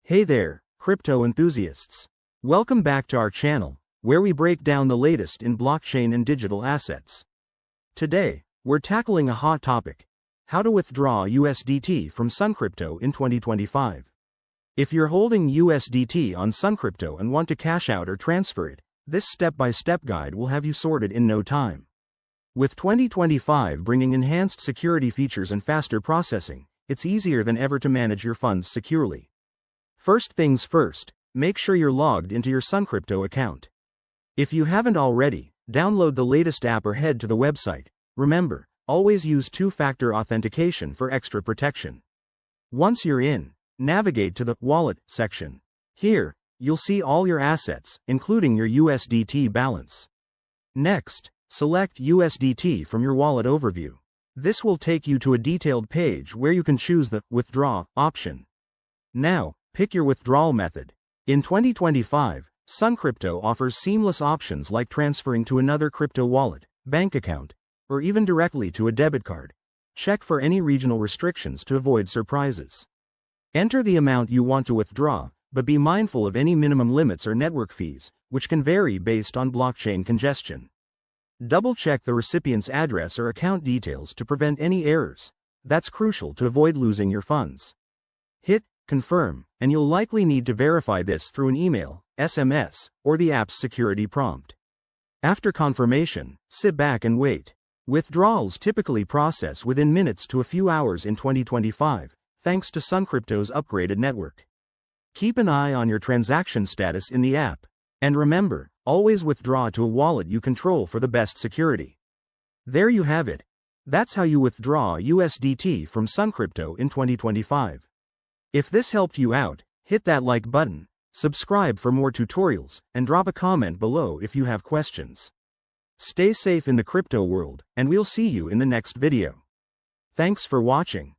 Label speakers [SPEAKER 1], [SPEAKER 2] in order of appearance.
[SPEAKER 1] Hey there, crypto enthusiasts. Welcome back to our channel, where we break down the latest in blockchain and digital assets. Today, we're tackling a hot topic: how to withdraw USDT from SunCrypto in 2025. If you're holding USDT on SunCrypto and want to cash out or transfer it, this step-by-step guide will have you sorted in no time. With 2025 bringing enhanced security features and faster processing, it's easier than ever to manage your funds securely. First things first, make sure you're logged into your SunCrypto account. If you haven't already, download the latest app or head to the website. Remember, always use two-factor authentication for extra protection. Once you're in, navigate to the Wallet section. Here, you'll see all your assets, including your USDT balance. Next, select USDT from your wallet overview. This will take you to a detailed page where you can choose the Withdraw option. Now, pick your withdrawal method. In 2025, SunCrypto offers seamless options like transferring to another crypto wallet, bank account, or even directly to a debit card. Check for any regional restrictions to avoid surprises. Enter the amount you want to withdraw, but be mindful of any minimum limits or network fees, which can vary based on blockchain congestion. Double-check the recipient's address or account details to prevent any errors. That's crucial to avoid losing your funds. Hit Confirm, and you'll likely need to verify this through an email, SMS, or the app's security prompt. After confirmation, sit back and wait. Withdrawals typically process within minutes to a few hours in 2025, thanks to SunCrypto's upgraded network. Keep an eye on your transaction status in the app. And remember, always withdraw to a wallet you control for the best security. There you have it. That's how you withdraw USDT from SunCrypto in 2025. If this helped you out, hit that like button, subscribe for more tutorials, and drop a comment below if you have questions. Stay safe in the crypto world, and we'll see you in the next video. Thanks for watching.